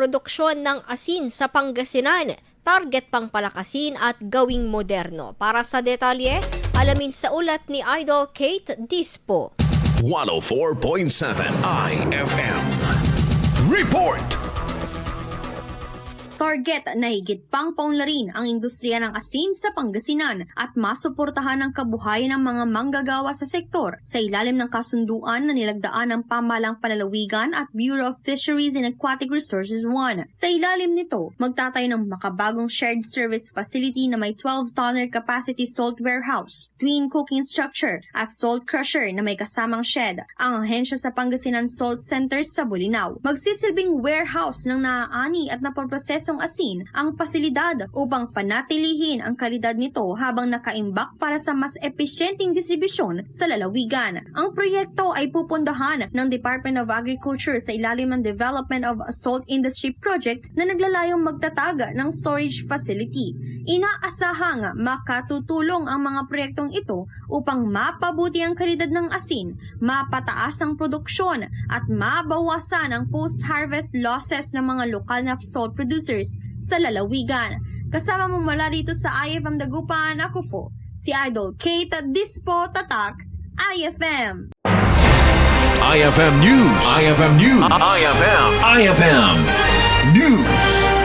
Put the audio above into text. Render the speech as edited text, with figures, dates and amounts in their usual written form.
Produksyon ng asin sa Pangasinan, target pang palakasin at gawing moderno. Para sa detalye, alamin sa ulat ni Idol Kate Dispo. 104.7 IFM. Report! Target na higit pang paunlarin ang industriya ng asin sa Pangasinan at masuportahan ang kabuhayan ng mga manggagawa sa sektor sa ilalim ng kasunduan na nilagdaan ng Pamahalang Panlalawigan at Bureau of Fisheries and Aquatic Resources 1. Sa ilalim nito, magtatayo ng makabagong shared service facility na may 12-tonner capacity salt warehouse, twin cooking structure at salt crusher na may kasamang shed ang ahensya sa Pangasinan Salt Center sa Bolinao. Magsisilbing warehouse ng naaani at napoprosesong asin ang pasilidad upang panatilihin ang kalidad nito habang nakaimbak para sa mas epesyenteng distribusyon sa lalawigan. Ang proyekto ay pupundahan ng Department of Agriculture sa ilalim ng Development of Salt Industry Project na naglalayong magtatag ng storage facility. Inaasahang makatutulong ang mga proyektong ito upang mapabuti ang kalidad ng asin, mapataas ang produksyon at mabawasan ang post-harvest losses ng mga lokal na salt producers sa lalawigan. Kasama mo mula dito sa IFM Dagupan, ako po, si Idol Kate Dispo, Tatak, IFM. IFM News. IFM News. IFM News.